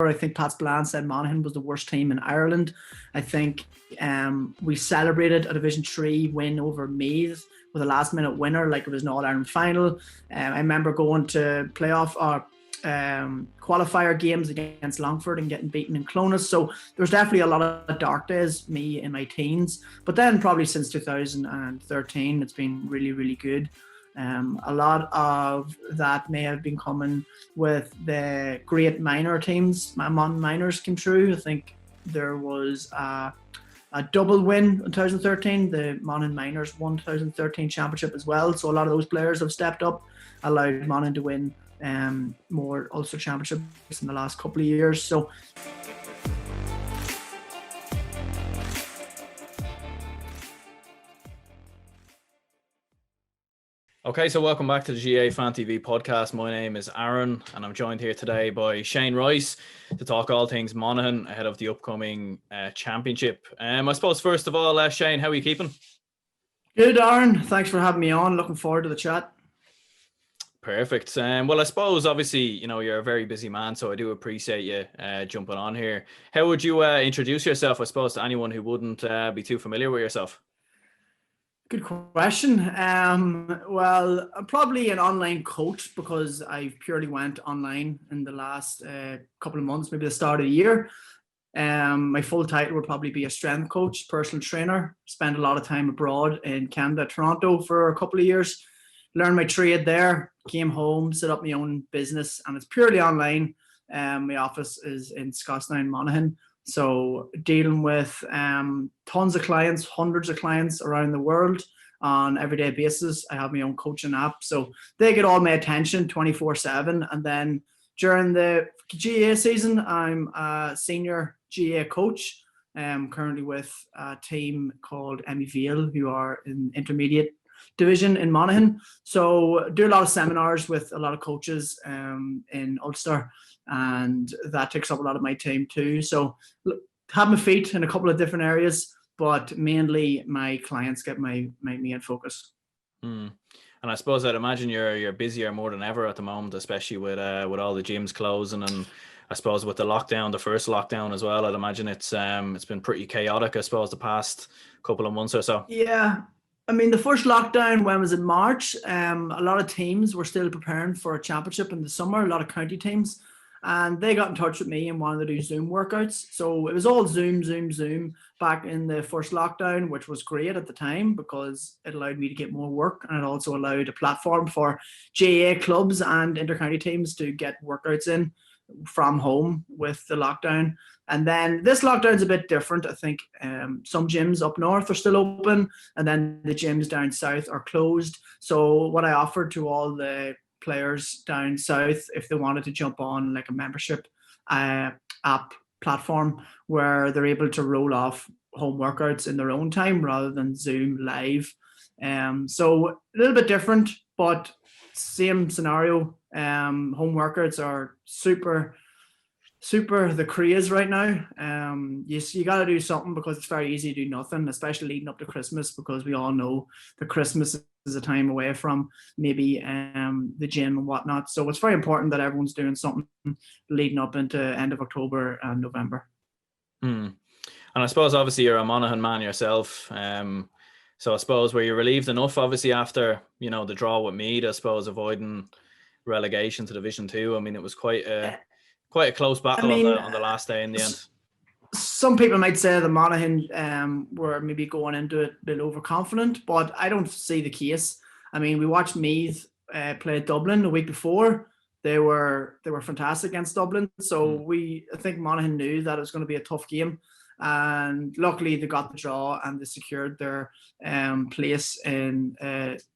I think Pat Spillane said Monaghan was the worst team in Ireland. I think we celebrated a Division 3 win over Meath with a last-minute winner like it was an All-Ireland final. I remember going to playoff or qualifier games against Longford and getting beaten in Clonus. So there's definitely a lot of dark days, me in my teens. But then probably since 2013, it's been really, really good. A lot of that may have been coming with the great minor teams. My minors came through. I think there was a double win in 2013. The Monaghan Minors won 2013 championship as well. So a lot of those players have stepped up, allowed Monaghan to win more Ulster championships in the last couple of years. So okay, so welcome back to the GAA Fan TV podcast. My name is Aaron, and I'm joined here today by Shane Rice to talk all things Monaghan ahead of the upcoming championship. I suppose, first of all, Shane, how are you keeping? Good, Aaron. Thanks for having me on. Looking forward to the chat. Perfect. Well, I suppose, obviously, you're a very busy man, so I do appreciate you jumping on here. How would you introduce yourself, I suppose, to anyone who wouldn't be too familiar with yourself? Good question. Well, I'm probably an online coach because I've purely went online in the last couple of months, maybe the start of the year. My full title would probably be a strength coach, personal trainer. Spent a lot of time abroad in Canada, Toronto for a couple of years. Learned my trade there, came home, set up my own business, and it's purely online. My office is in Scottstown, Monaghan. So dealing with tons of clients, hundreds of clients around the world on an everyday basis. I have my own coaching app. So they get all my attention 24/7. And then during the GAA season, I'm a senior GAA coach. Currently with a team called Emmy Vale, who are in intermediate division in Monaghan. So do a lot of seminars with a lot of coaches in Ulster, and that takes up a lot of my time too. So have my feet in a couple of different areas, but mainly my clients get my main focus. And I suppose I'd imagine you're busier more than ever at the moment, especially with all the gyms closing, and I suppose with the lockdown, the first lockdown as well. I'd imagine it's been pretty chaotic, I suppose, the past couple of months or so. Yeah. I mean, the first lockdown, when it was in March, a lot of teams were still preparing for a championship in the summer, a lot of county teams, and they got in touch with me and wanted to do Zoom workouts. So it was all Zoom back in the first lockdown, which was great at the time because it allowed me to get more work, and it also allowed a platform for GAA clubs and intercounty teams to get workouts in from home with the lockdown. And then this lockdown's a bit different. I think some gyms up north are still open, and then the gyms down south are closed. So what I offered to all the players down south, if they wanted to jump on like a membership app platform where they're able to roll off home workouts in their own time rather than Zoom live. So a little bit different, but same scenario. Home workouts are super the craze right now. You got to do something because it's very easy to do nothing, especially leading up to Christmas, because we all know that Christmas is a time away from maybe the gym and whatnot. So it's very important that everyone's doing something leading up into end of October and November. And I suppose obviously you're a Monaghan man yourself. So I suppose were you relieved enough, obviously, after the draw with Meath, I suppose, avoiding relegation to Division 2? I mean, it was quite a close battle on the last day in the end. Some people might say the Monaghan were maybe going into it a bit overconfident, but I don't see the case. I mean, we watched Meath play Dublin the week before. They were fantastic against Dublin. So I think Monaghan knew that it was going to be a tough game. And luckily they got the draw and they secured their place in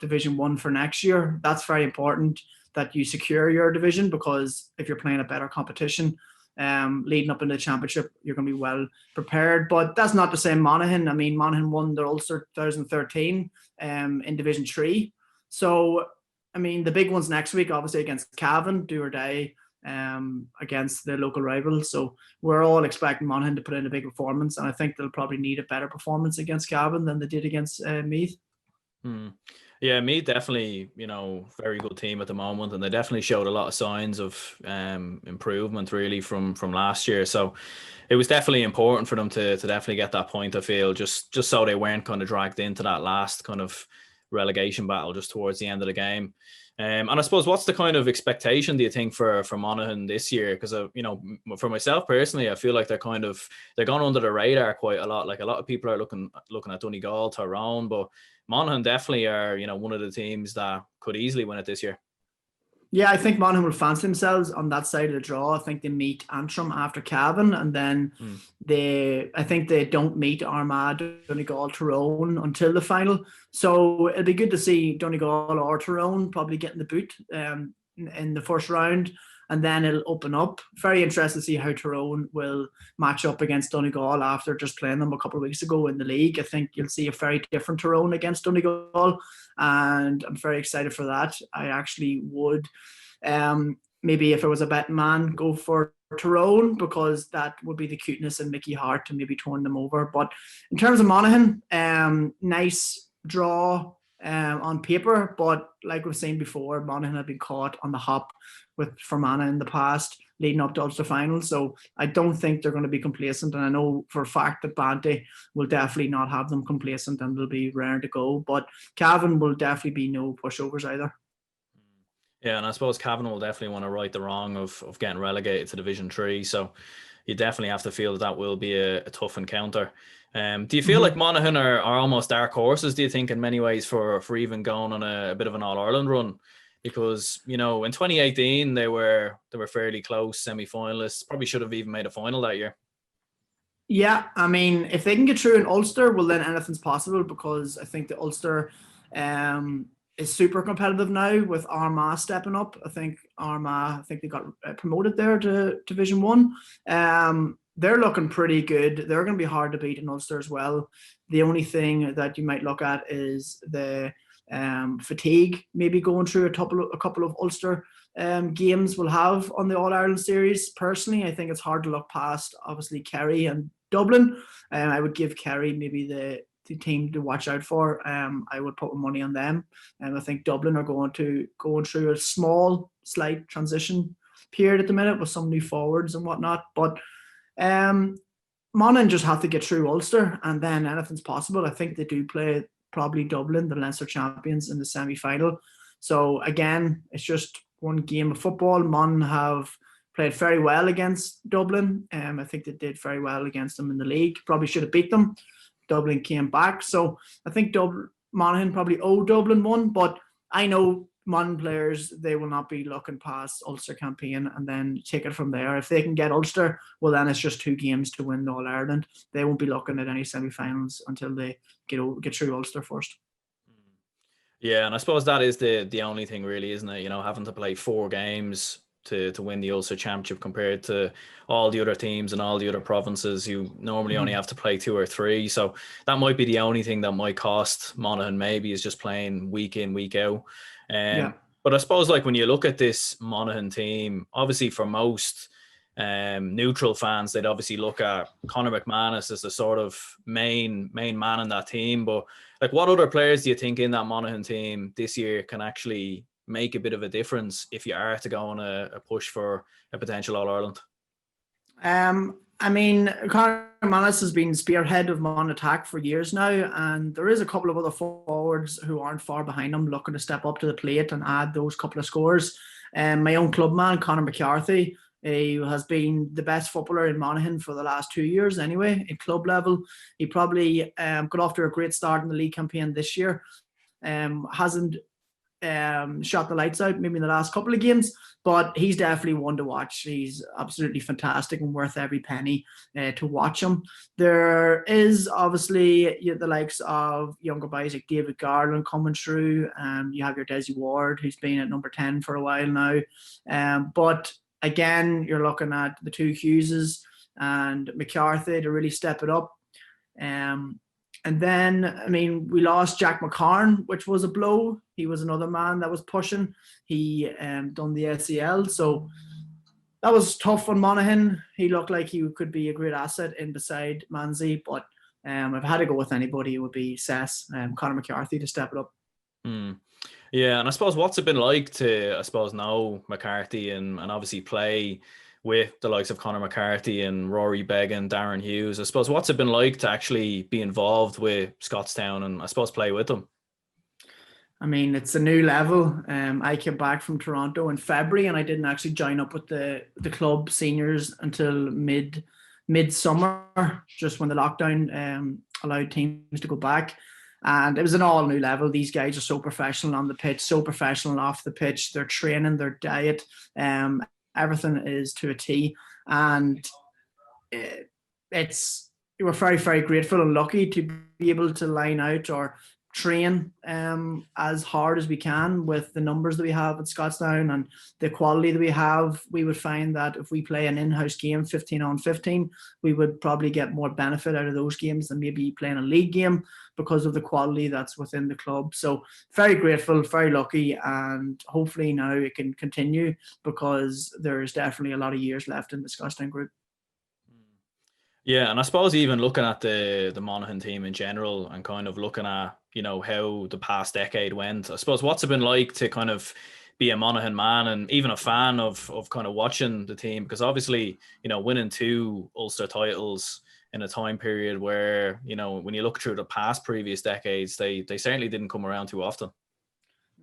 Division 1 for next year. That's very important that you secure your division, because if you're playing a better competition leading up into the championship, you're going to be well prepared. But that's not to say Monaghan. I mean, Monaghan won their Ulster 2013 in Division 3. So, I mean, the big ones next week, obviously against Cavan, do or die, against the local rivals. So we're all expecting Monaghan to put in a big performance, and I think they'll probably need a better performance against Cavan than they did against Meath. Yeah, Meath definitely, very good team at the moment, and they definitely showed a lot of signs of improvement really from last year. So it was definitely important for them to definitely get that point, I feel, just so they weren't kind of dragged into that last kind of relegation battle just towards the end of the game. And I suppose, what's the kind of expectation, do you think, for Monaghan this year? Because for myself personally, I feel like they're gone under the radar quite a lot. Like, a lot of people are looking at Donegal, Tyrone, but Monaghan definitely are, one of the teams that could easily win it this year. Yeah, I think Monaghan will fancy themselves on that side of the draw. I think they meet Antrim after Cavan, and then I think they don't meet Armagh, Donegal, Tyrone until the final. So it'll be good to see Donegal or Tyrone probably getting the boot in the first round, and then it'll open up. Very interested to see how Tyrone will match up against Donegal after just playing them a couple of weeks ago in the league. I think you'll see a very different Tyrone against Donegal, and I'm very excited for that. I actually would, maybe if I was a betting man, go for Tyrone, because that would be the cuteness in Mickey Hart to maybe turn them over. But in terms of Monaghan, nice draw on paper, but like we've seen before, Monaghan have been caught on the hop with Fermanagh in the past, leading up to Ulster finals. So I don't think they're going to be complacent, and I know for a fact that Banty will definitely not have them complacent and they'll be raring to go. But Cavan will definitely be no pushovers either. Yeah, and I suppose Cavan will definitely want to right the wrong of getting relegated to Division 3. So you definitely have to feel that will be a tough encounter. Do you feel like Monaghan are almost dark horses, do you think, in many ways, for even going on a bit of an All-Ireland run? Because, in 2018, they were fairly close semi-finalists, probably should have even made a final that year. Yeah, I mean, if they can get through in Ulster, well, then anything's possible, because I think the Ulster is super competitive now with Armagh stepping up. I think they got promoted there to Division 1. They're looking pretty good. They're going to be hard to beat in Ulster as well. The only thing that you might look at is the fatigue, maybe going through a couple of Ulster games we'll have on the All-Ireland series. Personally, I think it's hard to look past, obviously, Kerry and Dublin. I would give Kerry maybe the team to watch out for. I would put my money on them. I think Dublin are going through a slight transition period at the minute with some new forwards and whatnot. But Monaghan just have to get through Ulster, and then anything's possible. I think they do play probably Dublin, the Leinster champions, in the semi-final. So again, it's just one game of football. Monaghan have played very well against Dublin. I think they did very well against them in the league. Probably should have beat them. Dublin came back. So I think Monaghan probably owe Dublin one, but I know Monaghan players, they will not be looking past Ulster campaign and then take it from there. If they can get Ulster, well, then it's just 2 games to win the All-Ireland. They won't be looking at any semi-finals until they get through Ulster first. Yeah, and I suppose that is the only thing really, isn't it? Having to play 4 games to win the Ulster Championship compared to all the other teams and all the other provinces who normally only have to play 2 or 3. So that might be the only thing that might cost Monaghan, maybe, is just playing week in, week out. But I suppose, like, when you look at this Monaghan team, obviously for most neutral fans, they'd obviously look at Conor McManus as the sort of main man in that team. But like, what other players do you think in that Monaghan team this year can actually make a bit of a difference if you are to go on a push for a potential All-Ireland? I mean, Conor McManus has been spearhead of Mon attack for years now, and there is a couple of other forwards who aren't far behind him looking to step up to the plate and add those couple of scores. My own clubman, Conor McCarthy, he has been the best footballer in Monaghan for the last 2 years anyway, at club level. He probably got off to a great start in the league campaign this year. Hasn't shot the lights out maybe in the last couple of games, but he's definitely one to watch. He's absolutely fantastic and worth every penny to watch him. There is obviously the likes of younger guys like David Garland coming through. You have your Desi Ward, who's been at number 10 for a while now. But again, you're looking at the 2 Hugheses and McCarthy to really step it up. And then, I mean, we lost Jack McCarn, which was a blow. He was another man that was pushing. He done the ACL, so that was tough on Monaghan. He looked like he could be a great asset in beside Manzi, but if I had to go with anybody, it would be Conor McCarthy to step it up. Mm. Yeah, and I suppose what's it been like to, I suppose, know McCarthy and obviously play with the likes of Conor McCarthy and Rory Beggan, Darren Hughes. I suppose what's it been like to actually be involved with Scottstown and I suppose play with them? I mean, it's a new level. I came back from Toronto in February, and I didn't actually join up with the club seniors until midsummer, just when the lockdown allowed teams to go back. And it was an all new level. These guys are so professional on the pitch, so professional off the pitch. Their training, their diet, everything is to a T. And it's we're very, very grateful and lucky to be able to line out or train as hard as we can with the numbers that we have at Scottstown and the quality that we have. We would find that if we play an in-house game 15 on 15, we would probably get more benefit out of those games than maybe playing a league game because of the quality that's within the club. So very grateful, very lucky, and hopefully now it can continue because there's definitely a lot of years left in the Scottstown group. Yeah, and I suppose even looking at the Monaghan team in general and kind of looking at, how the past decade went, I suppose what's it been like to kind of be a Monaghan man and even a fan of kind of watching the team? Because obviously, winning 2 Ulster titles in a time period where, when you look through the past previous decades, they certainly didn't come around too often.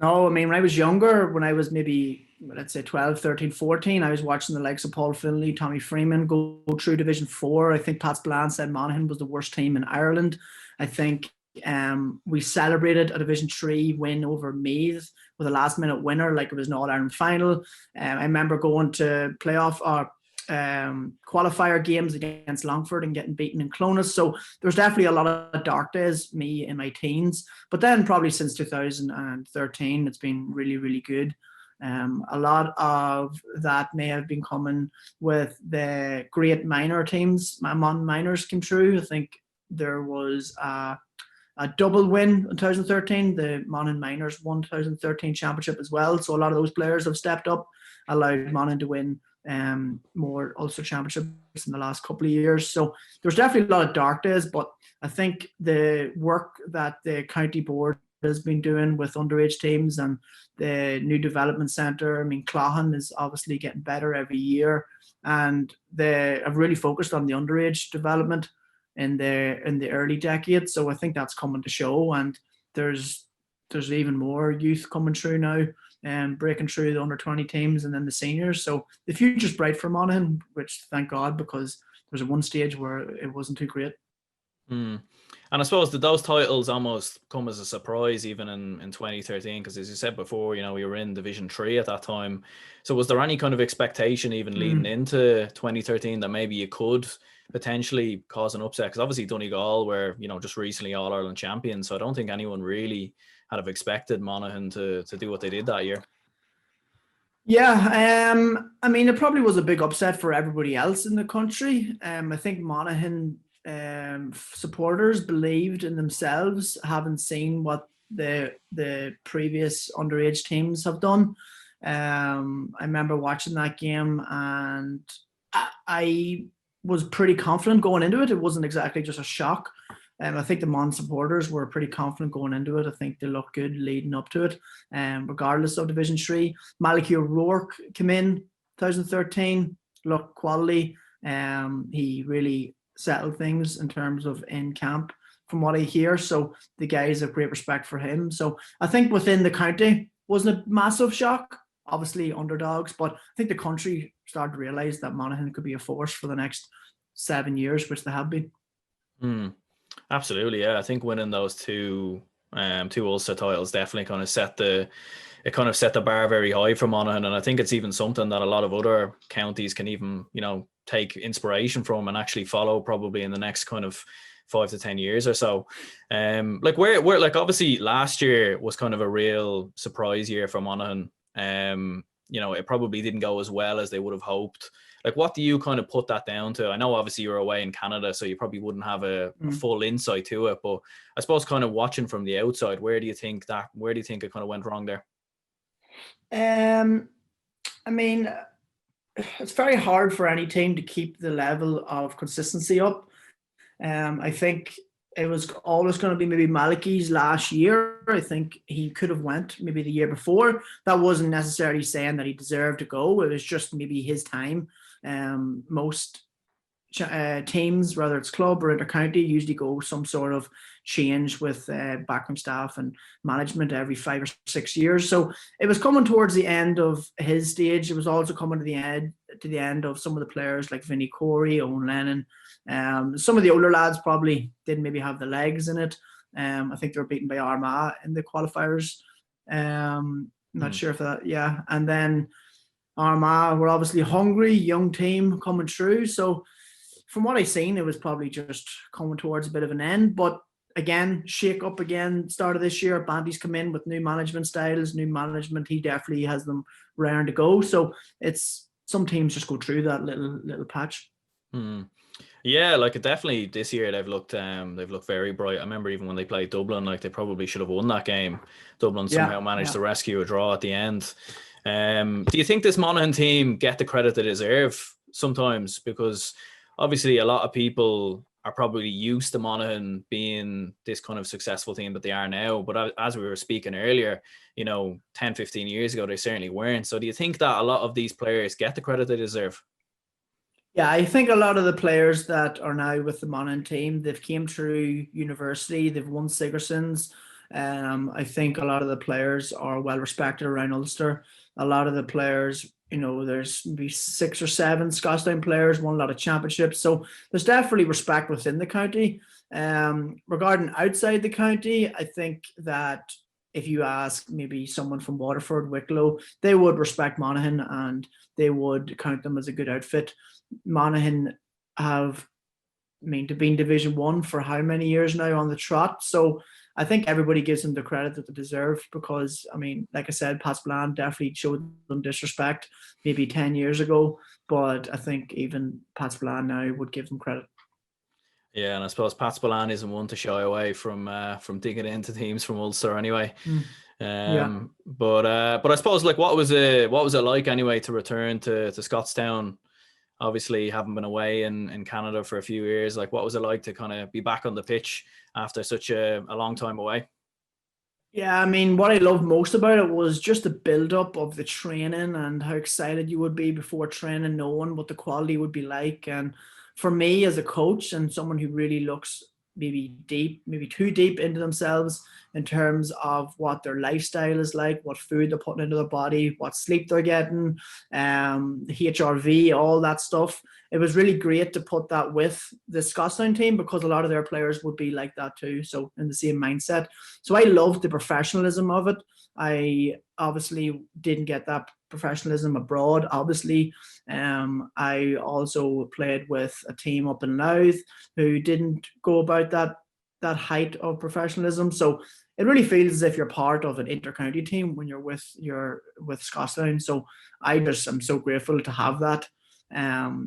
No, I mean, when I was younger, when I was maybe, let's say 12, 13, 14, I was watching the likes of Paul Finlay, Tommy Freeman go through Division 4. I think Pat Spillane said Monaghan was the worst team in Ireland. I think we celebrated a Division 3 win over Meath with a last-minute winner like it was an All-Ireland final. I remember going to playoff or qualifier games against Longford and getting beaten in Clonus. So there's definitely a lot of dark days, me in my teens. But then probably since 2013, it's been really, really good. A lot of that may have been coming with the great minor teams. My minors came through. I think there was a double win in 2013. The Monaghan Minors won 2013 championship as well. So a lot of those players have stepped up, allowed Monaghan to win more Ulster championships in the last couple of years. So there's definitely a lot of dark days, but I think the work that the county board has been doing with underage teams and the new development centre, I mean, Cloughan is obviously getting better every year, and they have really focused on the underage development in the early decades. So I think that's coming to show, and there's even more youth coming through now and breaking through the under 20 teams and then the seniors. So the future's bright for Monaghan, which thank God, because there was one stage where it wasn't too great. And I suppose that those titles almost come as a surprise even in 2013, because as you said before, we were in Division 3 at that time. So was there any kind of expectation even leading into 2013 that maybe you could potentially cause an upset? Because obviously Donegal were, just recently All-Ireland champions. So I don't think anyone really had have expected Monaghan to do what they did that year. Yeah, I mean, it probably was a big upset for everybody else in the country. I think Monaghan supporters believed in themselves, having seen what the previous underage teams have done. I remember watching that game, and I was pretty confident going into it. It wasn't exactly just a shock. I think the Mon supporters were pretty confident going into it. I think they looked good leading up to it, regardless of Division 3. Malachy O'Rourke came in 2013, looked quality. He really settled things in terms of in camp from what I hear. So the guys have great respect for him. So I think within the county wasn't a massive shock, obviously underdogs, but I think the country started to realise that Monaghan could be a force for the next 7 years, which they have been. Absolutely, yeah. I think winning those two Ulster titles definitely kind of set the bar very high for Monaghan, and I think it's even something that a lot of other counties can even take inspiration from and actually follow probably in the next kind of 5 to 10 years or so. Like where like obviously last year was kind of a real surprise year for Monaghan. It probably didn't go as well as they would have hoped. Like, what do you kind of put that down to? I know obviously you're away in Canada, so you probably wouldn't have a full insight to it, but I suppose kind of watching from the outside, where do you think it kind of went wrong there? I mean, it's very hard for any team to keep the level of consistency up. I think it was always going to be maybe Malachi's last year. I think he could have went maybe the year before. That wasn't necessarily saying that he deserved to go. It was just maybe his time. Most teams, whether it's club or inter-county, usually go some sort of change with backroom staff and management every 5 or 6 years. So it was coming towards the end of his stage. It was also coming to the end of some of the players like Vinnie Corey, Owen Lennon. Some of the older lads probably didn't maybe have the legs in it. I think they were beaten by Armagh in the qualifiers. Not sure if that, yeah. And then Armagh were obviously hungry, young team coming through. So from what I've seen, it was probably just coming towards a bit of an end. But again, shake up again, start of this year. Bandy's come in with new management styles, new management. He definitely has them raring to go. So it's some teams just go through that little patch. Yeah, like it definitely this year they've looked very bright. I remember even when they played Dublin, like they probably should have won that game. Dublin somehow managed to rescue a draw at the end. Do you think this Monaghan team get the credit they deserve sometimes? Because obviously a lot of people are probably used to Monaghan being this kind of successful team that they are now. But as we were speaking earlier, 10, 15 years ago, they certainly weren't. So do you think that a lot of these players get the credit they deserve? Yeah, I think a lot of the players that are now with the Monaghan team, they've came through university, they've won Sigersons. I think a lot of the players are well respected around Ulster. A lot of the players, there's maybe 6 or 7 Scottstown players, won a lot of championships. So there's definitely respect within the county. Regarding outside the county, I think that if you ask maybe someone from Waterford, Wicklow, they would respect Monaghan and they would count them as a good outfit. Monaghan have, they've been Division 1 for how many years now on the trot. So I think everybody gives them the credit that they deserve because, like I said, Patsblan definitely showed them disrespect maybe 10 years ago. But I think even Patsblan now would give them credit. Yeah, and I suppose Patsblan isn't one to shy away from digging into teams from Ulster anyway. But I suppose what was it like anyway to return to Scottstown? Obviously, haven't been away in Canada for a few years. What was it like to kind of be back on the pitch after such a long time away? Yeah, what I loved most about it was just the build-up of the training and how excited you would be before training, knowing what the quality would be like. And for me as a coach and someone who really looks maybe too deep into themselves in terms of what their lifestyle is like, what food they're putting into their body, what sleep they're getting, HRV, all that stuff. It was really great to put that with the Scottstown team because a lot of their players would be like that too. So in the same mindset. So I loved the professionalism of it. I obviously didn't get that professionalism abroad. Obviously, I also played with a team up in Louth who didn't go about that height of professionalism. So it really feels as if you're part of an inter-county team when you're with Scottstown. So I'm so grateful to have that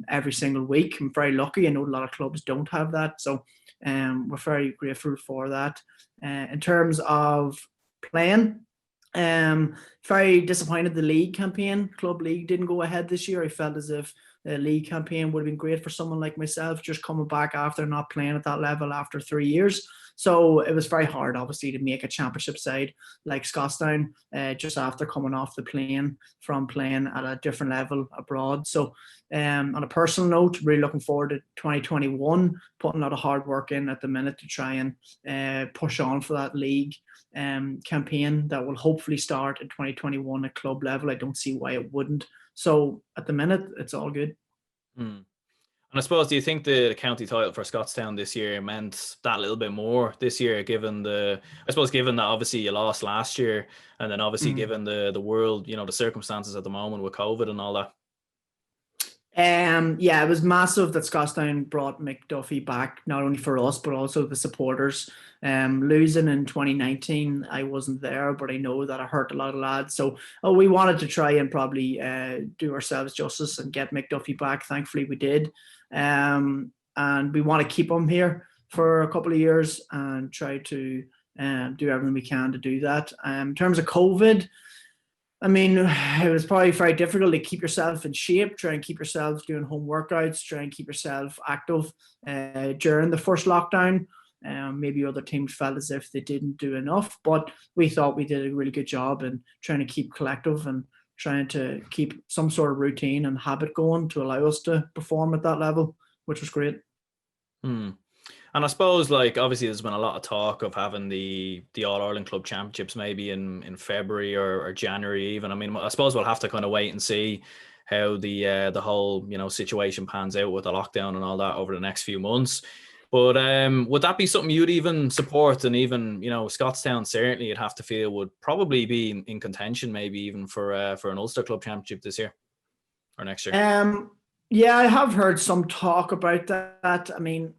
every single week. I'm very lucky. I know a lot of clubs don't have that. So we're very grateful for that. In terms of playing, very disappointed the league campaign. Club league didn't go ahead this year. I felt as if the league campaign would have been great for someone like myself, just coming back after not playing at that level after 3 years. So it was very hard, obviously, to make a championship side like Scottstown just after coming off the plane from playing at a different level abroad. So on a personal note, really looking forward to 2021, putting a lot of hard work in at the minute to try and push on for that league campaign that will hopefully start in 2021 at club level. I don't see why it wouldn't. So at the minute, it's all good. And I suppose, do you think the county title for Scottstown this year meant that little bit more this year, given that obviously you lost last year, and then obviously given the world, the circumstances at the moment with COVID and all that? Yeah, it was massive that Scottstown brought Mick Duffy back, not only for us, but also the supporters. Losing in 2019, I wasn't there, but I know that it hurt a lot of lads. So we wanted to try and probably do ourselves justice and get Mick Duffy back. Thankfully, we did. And we want to keep him here for a couple of years and try to do everything we can to do that. In terms of COVID, it was probably very difficult to keep yourself in shape, try and keep yourself doing home workouts, try and keep yourself active during the first lockdown. Maybe other teams felt as if they didn't do enough, but we thought we did a really good job in trying to keep collective and trying to keep some sort of routine and habit going to allow us to perform at that level, which was great. And I suppose, like, obviously there's been a lot of talk of having the All-Ireland Club Championships maybe in February or January even. I mean, I suppose we'll have to kind of wait and see how the whole, you know, situation pans out with the lockdown and all that over the next few months. But would that be something you'd even support? And even, you know, Scottstown certainly you'd have to feel would probably be in contention maybe even for an Ulster Club Championship this year or next year. Yeah, I have heard some talk about that. I mean,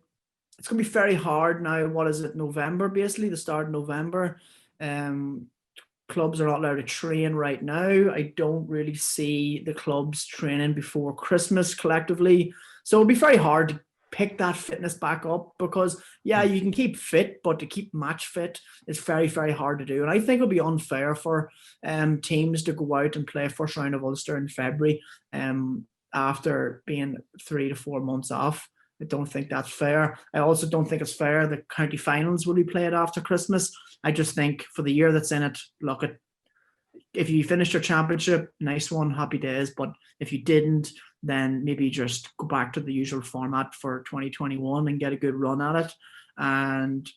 it's going to be very hard now. What is it, November, basically, the start of November. Clubs are not allowed to train right now. I don't really see the clubs training before Christmas collectively. So it'll be very hard to pick that fitness back up because, yeah, you can keep fit, but to keep match fit is very, very hard to do. And I think it'll be unfair for teams to go out and play first round of Ulster in February after being 3 to 4 months off. I don't think that's fair. I also don't think it's fair that county finals will be played after Christmas. I just think for the year that's in it, look, if you finished your championship, nice one, happy days. But if you didn't, then maybe just go back to the usual format for 2021 and get a good run at it. And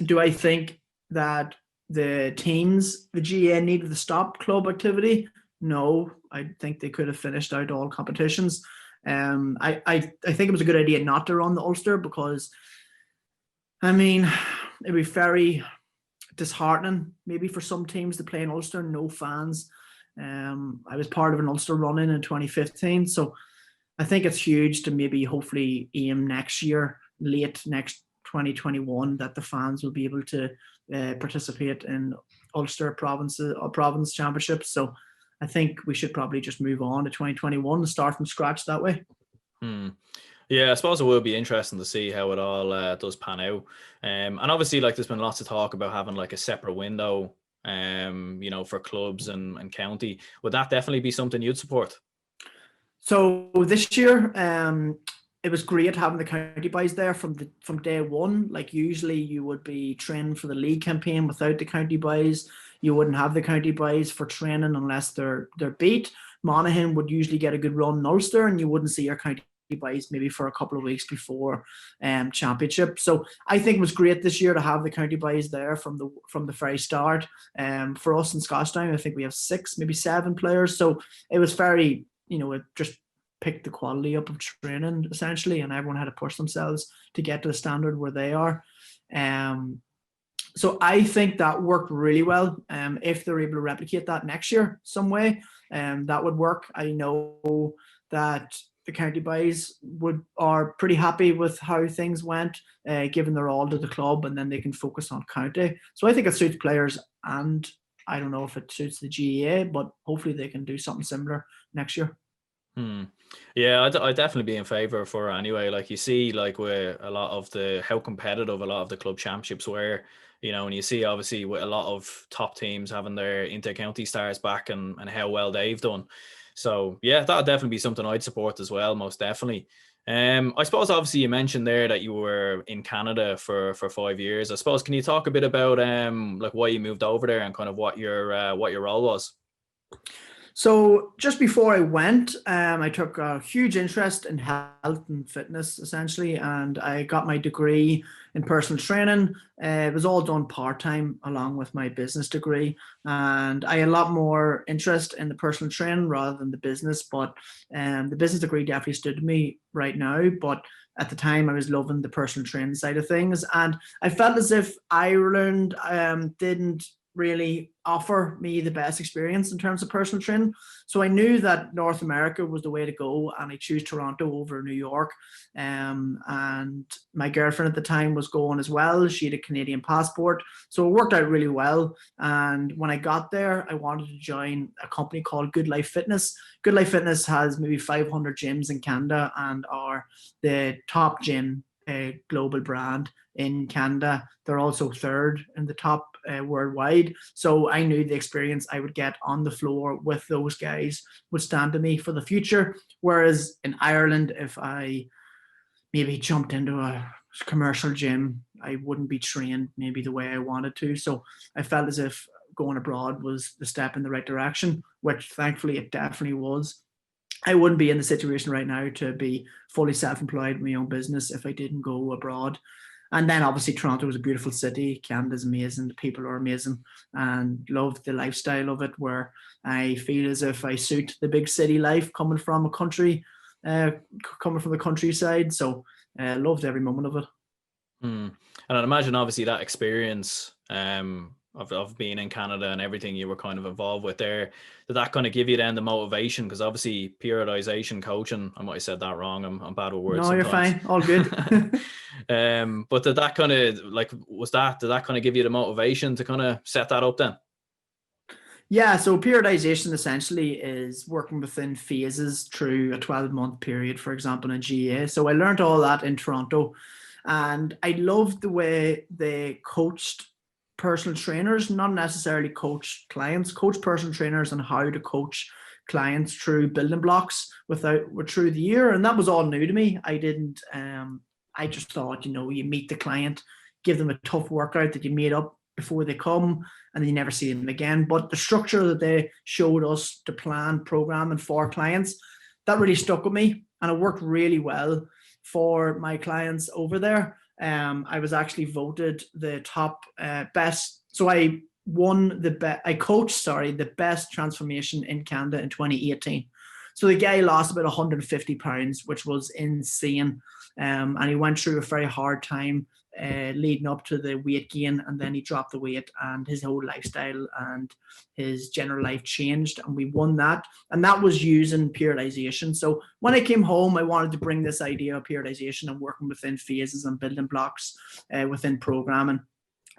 do I think that the teams, the GAA needed to stop club activity? No, I think they could have finished out all competitions. I think it was a good idea not to run the Ulster because, I mean, it'd be very disheartening maybe for some teams to play in Ulster, no fans. I was part of an Ulster run-in 2015, so I think it's huge to maybe hopefully aim next year, late next 2021, that the fans will be able to participate in Ulster province championships. So I think we should probably just move on to 2021 and start from scratch that way. Yeah, I suppose it will be interesting to see how it all does pan out. And obviously, like, there's been lots of talk about having like a separate window, you know, for clubs and county. Would that definitely be something you'd support? So this year, it was great having the county boys there from day one. Like, usually you would be training for the league campaign without the county boys. You wouldn't have the county boys for training unless they're beat. Monaghan would usually get a good run in Ulster, and you wouldn't see your county boys maybe for a couple of weeks before championship. So I think it was great this year to have the county boys there from the very start. For us in Scottstown, I think we have 6, maybe 7 players. So it was very, you know, it just picked the quality up of training essentially, and everyone had to push themselves to get to the standard where they are. So I think that worked really well. If they're able to replicate that next year some way, that would work. I know that the county boys are pretty happy with how things went, given they're all to the club, and then they can focus on county. So I think it suits players, and I don't know if it suits the GAA, but hopefully they can do something similar next year. Yeah, I'd definitely be in favour for it anyway. Like, you see, like, with a lot of how competitive a lot of the club championships were, you know, and you see obviously with a lot of top teams having their inter-county stars back and how well they've done. So yeah, that would definitely be something I'd support as well, most definitely. I suppose obviously you mentioned there that you were in Canada for 5 years. I suppose, can you talk a bit about like why you moved over there and kind of what your role was? So just before I went, I took a huge interest in health and fitness, essentially, and I got my degree in personal training. It was all done part-time along with my business degree, and I had a lot more interest in the personal training rather than the business, but the business degree definitely stood to me right now, but at the time I was loving the personal training side of things, and I felt as if Ireland didn't really offer me the best experience in terms of personal training. So I knew that North America was the way to go, and I chose Toronto over New York. And my girlfriend at the time was going as well. She had a Canadian passport. So it worked out really well. And when I got there, I wanted to join a company called Good Life Fitness. Good Life Fitness has maybe 500 gyms in Canada and are the top gym global brand in Canada. They're also third in the top worldwide. So I knew the experience I would get on the floor with those guys would stand to me for the future. Whereas in Ireland, if I maybe jumped into a commercial gym, I wouldn't be trained maybe the way I wanted to. So I felt as if going abroad was the step in the right direction, which thankfully it definitely was. I wouldn't be in the situation right now to be fully self-employed in my own business if I didn't go abroad. And then obviously Toronto is a beautiful city. Canada's amazing. The people are amazing, and love the lifestyle of it, where I feel as if I suit the big city life coming from a country, coming from the countryside. So loved every moment of it. And I'd imagine obviously that experience of being in Canada and everything you were kind of involved with there, did that kind of give you then the motivation? Because obviously periodization coaching, I might have said that wrong. I'm bad with words. No, you're fine. All good. But did that kind of did that kind of give you the motivation to kind of set that up then? Yeah, so periodization essentially is working within phases through a 12-month period, for example, in GAA. So I learned all that in Toronto, and I loved the way they coached personal trainers, not necessarily coach clients, coach personal trainers on how to coach clients through building blocks through the year. And that was all new to me. I just thought, you meet the client, give them a tough workout that you made up before they come, and then you never see them again. But the structure that they showed us to plan programming for clients, that really stuck with me, and it worked really well for my clients over there. I was actually voted the top best. So I won I coached the best transformation in Canada in 2018. So the guy lost about 150 pounds, which was insane. And he went through a very hard time leading up to the weight gain, and then he dropped the weight, and his whole lifestyle and his general life changed, and we won that. And that was using periodization. So when I came home, I wanted to bring this idea of periodization and working within phases and building blocks within programming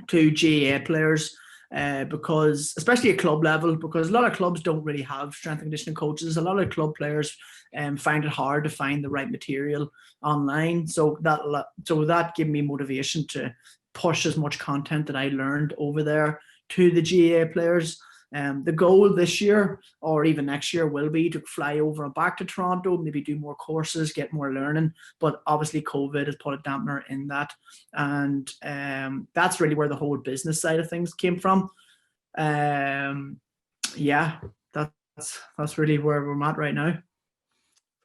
to GAA players. Because especially at club level, because a lot of clubs don't really have strength and conditioning coaches. A lot of club players find it hard to find the right material online. So that gave me motivation to push as much content that I learned over there to the GAA players. The goal this year or even next year will be to fly over and back to Toronto, maybe do more courses, get more learning. But obviously COVID has put a dampener in that. And that's really where the whole business side of things came from. Yeah, that's really where we're at right now.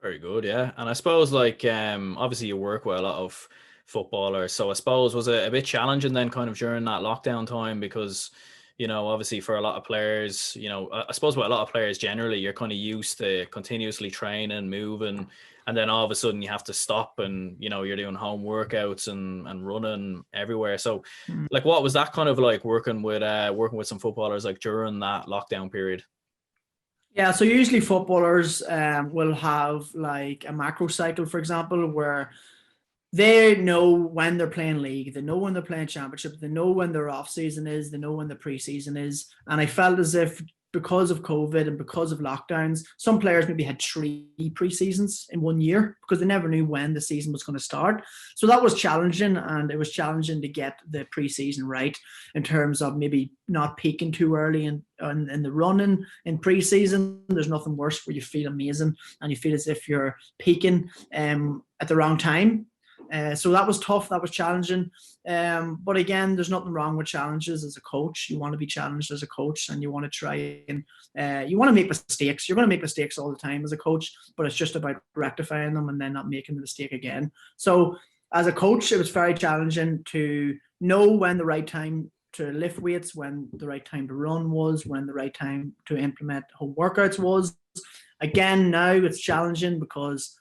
Very good, yeah. And I suppose obviously you work with a lot of footballers. So I suppose was it a bit challenging then kind of during that lockdown time, because obviously for a lot of players, I suppose with a lot of players generally, you're kind of used to continuously training, moving, and then all of a sudden you have to stop and, you're doing home workouts and running everywhere. So what was that kind of like working with some footballers like during that lockdown period? Yeah, so usually footballers will have like a macro cycle, for example, where they know when they're playing league, they know when they're playing championship, they know when their off season is, they know when the preseason is. And I felt as if because of COVID and because of lockdowns, some players maybe had 3 preseasons in 1 year because they never knew when the season was going to start. So that was challenging, and it was challenging to get the preseason right in terms of maybe not peaking too early in the running in preseason. There's nothing worse where you feel amazing and you feel as if you're peaking at the wrong time. So that was tough. That was challenging. But again, there's nothing wrong with challenges as a coach. You want to be challenged as a coach, and you want to try and you want to make mistakes. You're going to make mistakes all the time as a coach, but it's just about rectifying them and then not making the mistake again. So as a coach, it was very challenging to know when the right time to lift weights, when the right time to run was, when the right time to implement home workouts was. Again, now it's challenging because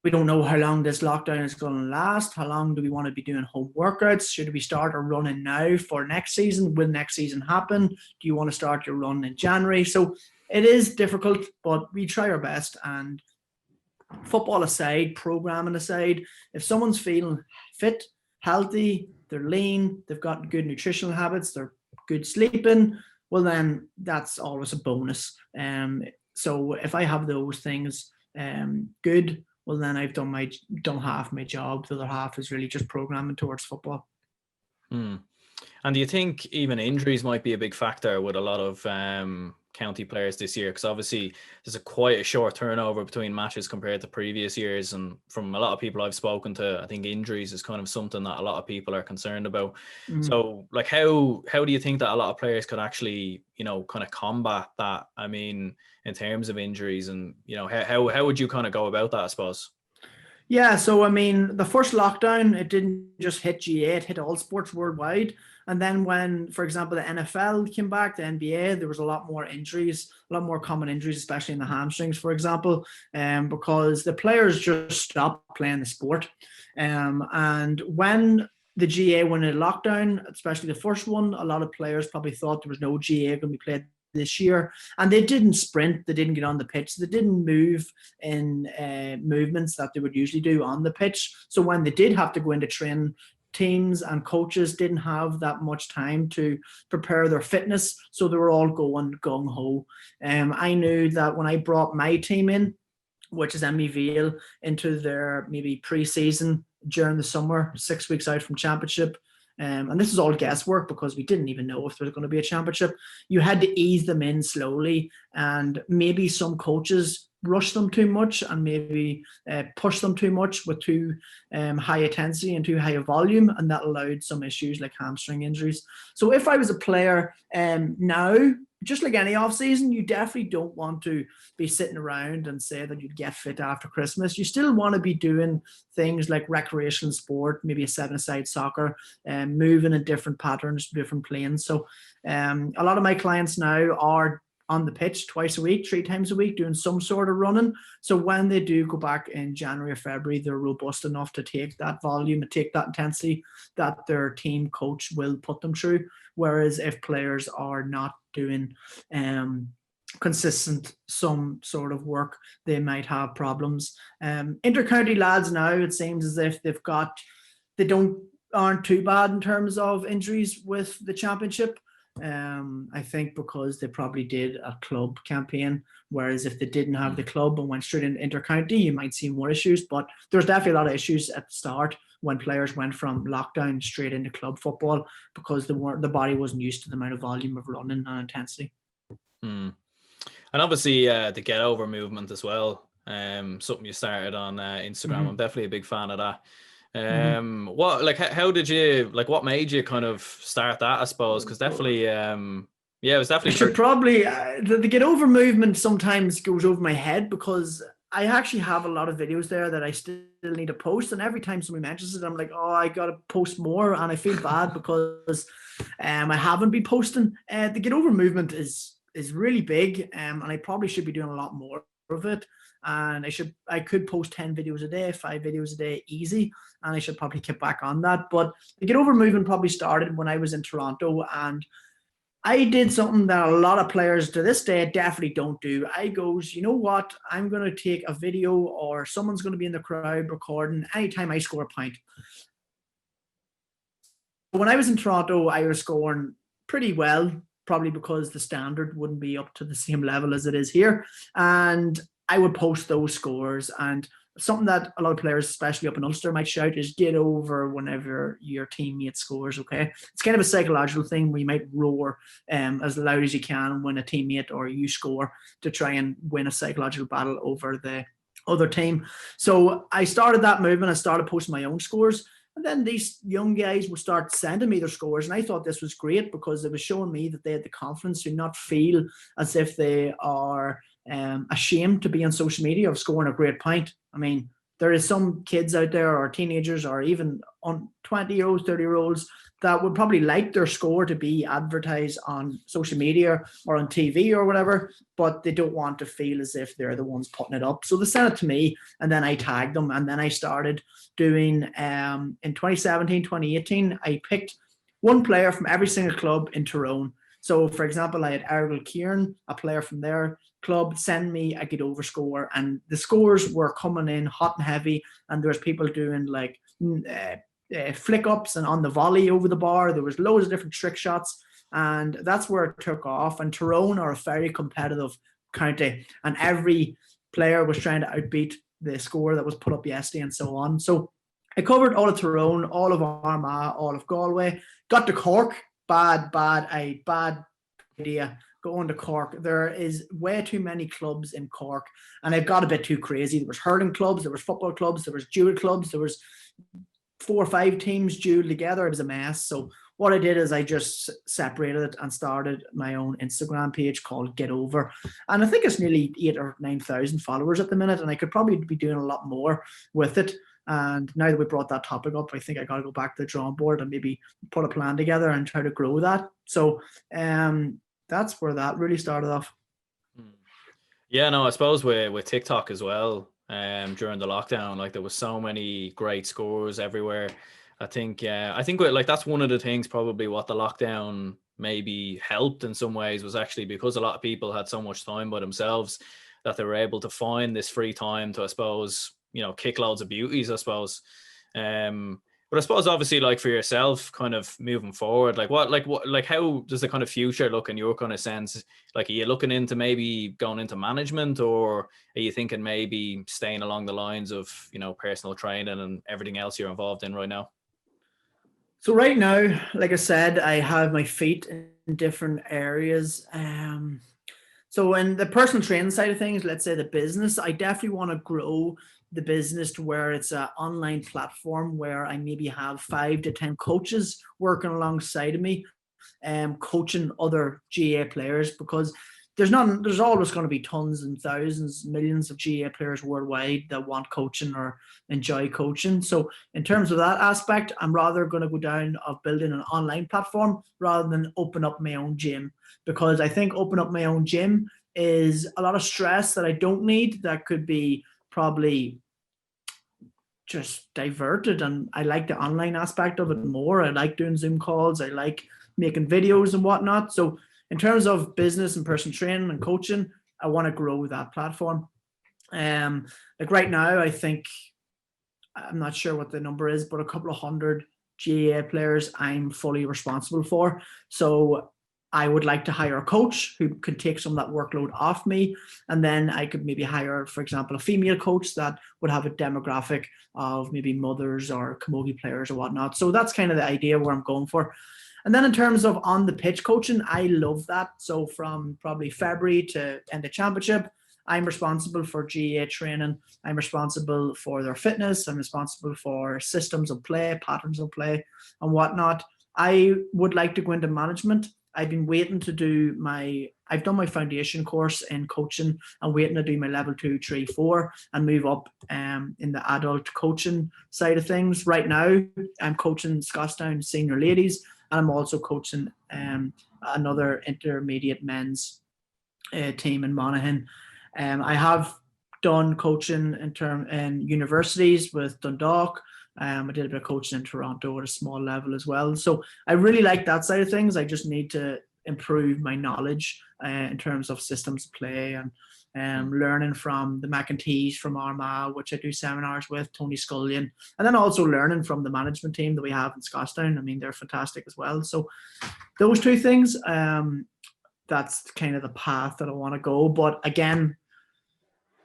we don't know how long this lockdown is going to last. How long do we want to be doing home workouts? Should we start our running now for next season? Will next season happen? Do you want to start your run in January? So it is difficult, but we try our best. And football aside, programming aside, if someone's feeling fit, healthy, they're lean, they've got good nutritional habits, they're good sleeping, well then that's always a bonus. So if I have those things good, well then I've done half my job. The other half is really just programming towards football. And do you think even injuries might be a big factor with a lot of county players this year? Because obviously there's quite a short turnover between matches compared to previous years, and from a lot of people I've spoken to, I think injuries is kind of something that a lot of people are concerned about. So like how do you think that a lot of players could actually, you know, kind of combat that? I mean, in terms of injuries, and you know, how would you kind of go about that, I suppose? Yeah, so I mean, the first lockdown, it didn't just hit GAA, it hit all sports worldwide. And then when, for example, the NFL came back, the NBA, there was a lot more injuries, a lot more common injuries, especially in the hamstrings, for example, because the players just stopped playing the sport. And when the GAA went into lockdown, especially the first one, a lot of players probably thought there was no GAA going to be played this year, and they didn't sprint, they didn't get on the pitch, they didn't move in movements that they would usually do on the pitch. So when they did have to go into train, teams and coaches didn't have that much time to prepare their fitness, so they were all going gung-ho. I knew that when I brought my team in, which is ME Vale, into their maybe pre-season during the summer, 6 weeks out from championship, and this is all guesswork because we didn't even know if there was going to be a championship. You had to ease them in slowly, and maybe some coaches rush them too much and maybe push them too much with too high intensity and too high a volume, and that allowed some issues like hamstring injuries. So if I was a player now, just like any off season, you definitely don't want to be sitting around and say that you'd get fit after Christmas. You still want to be doing things like recreational sport, maybe a 7-a-side soccer, moving in different patterns, different planes. So a lot of my clients now are on the pitch twice a week, 3 times a week, doing some sort of running. So when they do go back in January or February, they're robust enough to take that volume and take that intensity that their team coach will put them through. Whereas if players are not doing consistent some sort of work, they might have problems. Intercounty lads now, it seems as if aren't too bad in terms of injuries with the championship. I think because they probably did a club campaign, whereas if they didn't have the club and went straight into intercounty, you might see more issues. But there's definitely a lot of issues at the start when players went from lockdown straight into club football because the body wasn't used to the amount of volume of running and intensity. And obviously the get over movement as well. Something you started on Instagram. I'm definitely a big fan of that. What made you kind of start that, I suppose? Because definitely it was definitely. I should probably the get over movement sometimes goes over my head because I actually have a lot of videos there that I still need to post, and every time somebody mentions it, I'm like, oh, I gotta post more, and I feel bad because I haven't been posting. The get over movement is really big, and I probably should be doing a lot more of it. And I could post 10 videos a day, 5 videos a day easy, and I should probably get back on that. But the get over movement probably started when I was in Toronto, and I did something that a lot of players to this day definitely don't do. I goes, you know what? I'm going to take a video, or someone's going to be in the crowd recording anytime I score a point. When I was in Toronto, I was scoring pretty well, probably because the standard wouldn't be up to the same level as it is here. And I would post those scores, and something that a lot of players, especially up in Ulster, might shout is get over whenever your teammate scores, okay? It's kind of a psychological thing where you might roar as loud as you can when a teammate or you score to try and win a psychological battle over the other team. So I started that movement. I started posting my own scores. And then these young guys would start sending me their scores. And I thought this was great because it was showing me that they had the confidence to not feel as if they are ashamed to be on social media of scoring a great point. I mean, there is some kids out there or teenagers or even on 20-year-olds, 30-year-olds that would probably like their score to be advertised on social media or on TV or whatever, but they don't want to feel as if they're the ones putting it up. So they sent it to me, and then I tagged them, and then I started doing, in 2017, 2018, I picked one player from every single club in Tyrone. So, for example, I had Errol Kieran, a player from their club, send me a get over score, and the scores were coming in hot and heavy, and there was people doing like flick ups and on the volley over the bar. There was loads of different trick shots, and that's where it took off. And Tyrone are a very competitive county, and every player was trying to outbeat the score that was put up yesterday and so on. So I covered all of Tyrone, all of Armagh, all of Galway, got to Cork. Bad idea going to Cork. There is way too many clubs in Cork, and it got a bit too crazy. There was hurling clubs, there was football clubs, there was dual clubs, there was 4 or 5 teams dual together. It was a mess. So what I did is I just separated it and started my own Instagram page called Get Over. And I think it's nearly 8,000 or 9,000 followers at the minute, and I could probably be doing a lot more with it. And now that we brought that topic up, I think I got to go back to the drawing board and maybe put a plan together and try to grow that. So that's where that really started off. Yeah, no, I suppose with TikTok as well, during the lockdown, like there was so many great scores everywhere. I think like that's one of the things probably what the lockdown maybe helped in some ways was actually because a lot of people had so much time by themselves that they were able to find this free time to, I suppose, kick loads of beauties, I suppose. But I suppose obviously like for yourself kind of moving forward, like how does the kind of future look in your kind of sense? Like, are you looking into maybe going into management, or are you thinking maybe staying along the lines of, personal training and everything else you're involved in right now? So right now, like I said, I have my feet in different areas. So in the personal training side of things, let's say the business, I definitely want to grow the business to where it's an online platform where I maybe have 5 to 10 coaches working alongside of me, coaching other GAA players, because there's always going to be tons and thousands, millions of GAA players worldwide that want coaching or enjoy coaching. So in terms of that aspect, I'm rather going to go down of building an online platform rather than open up my own gym, because I think open up my own gym is a lot of stress that I don't need, that could be probably just diverted. And I like the online aspect of it more. I like doing Zoom calls. I like making videos and whatnot. So in terms of business and personal training and coaching, I want to grow that platform. Like right now, I think, I'm not sure what the number is, but a couple of hundred GAA players I'm fully responsible for. So I would like to hire a coach who can take some of that workload off me. And then I could maybe hire, for example, a female coach that would have a demographic of maybe mothers or camogie players or whatnot. So that's kind of the idea where I'm going for. And then in terms of on the pitch coaching, I love that. So from probably February to end of championship, I'm responsible for GAA training. I'm responsible for their fitness. I'm responsible for systems of play, patterns of play, and whatnot. I would like to go into management. I've been waiting to do I've done my foundation course in coaching. I'm waiting to do my level 2, 3, 4 and move up in the adult coaching side of things. Right now, I'm coaching Scottstown senior ladies, and I'm also coaching another intermediate men's team in Monaghan. I have done coaching in universities with Dundalk. I did a bit of coaching in Toronto at a small level as well. So I really like that side of things. I just need to improve my knowledge in terms of systems of play and learning from the McEntees from Armagh, which I do seminars with, Tony Scullion, and then also learning from the management team that we have in Scottstown. I mean, they're fantastic as well. So those two things, that's kind of the path that I want to go. But again,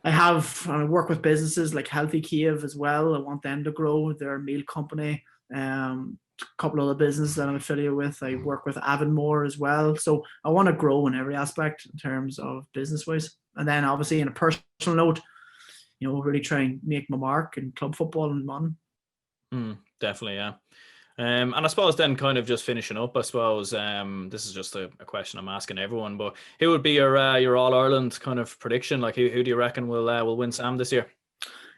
I work with businesses like Healthy Kiev as well. I want them to grow their meal company. A couple of other businesses that I'm affiliated with. I work with Avonmore as well. So I want to grow in every aspect in terms of business wise. And then obviously in a personal note, really try and make my mark in club football and Monaghan. Definitely, yeah. And I suppose then kind of just finishing up, I suppose this is just a question I'm asking everyone, but who would be your All-Ireland kind of prediction? Like who do you reckon will win Sam this year?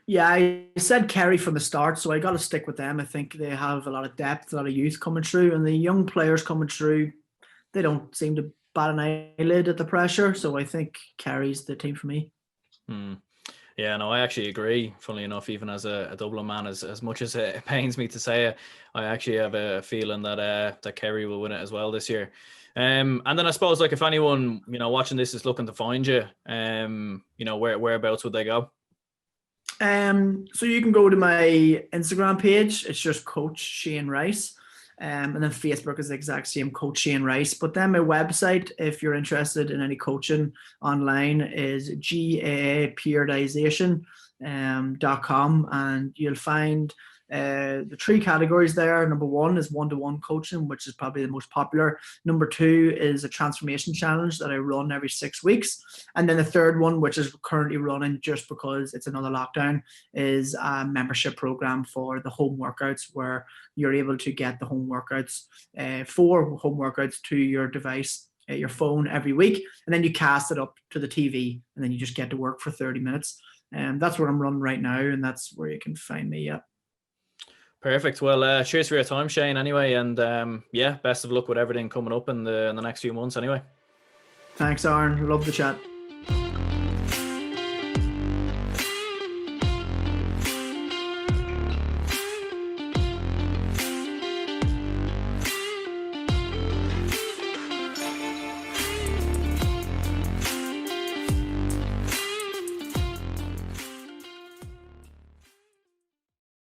Yeah, I said Kerry from the start, so I got to stick with them. I think they have a lot of depth, a lot of youth coming through, and the young players coming through, they don't seem to bat an eyelid at the pressure. So I think Kerry's the team for me. Yeah, no, I actually agree. Funnily enough, even as a Dublin man, as much as it pains me to say it, I actually have a feeling that Kerry will win it as well this year. And then I suppose, like, if anyone watching this is looking to find you, whereabouts would they go? So you can go to my Instagram page. It's just Coach Shane Rice. And then Facebook is the exact same, Coach Shane Rice. But then my website, if you're interested in any coaching online, is GAA Periodization.com, and you'll find The three categories there. Number one is one-to-one coaching, which is probably the most popular. Number two is a transformation challenge that I run every 6 weeks. And then the third one, which is currently running just because it's another lockdown, is a membership program for the home workouts, where you're able to get the home workouts, 4 home workouts to your device, your phone every week, and then you cast it up to the TV, and then you just get to work for 30 minutes. And that's what I'm running right now, and that's where you can find me at. Perfect. Well, cheers for your time, Shane, anyway, and yeah, best of luck with everything coming up in the next few months anyway. Thanks, Aaron. Love the chat.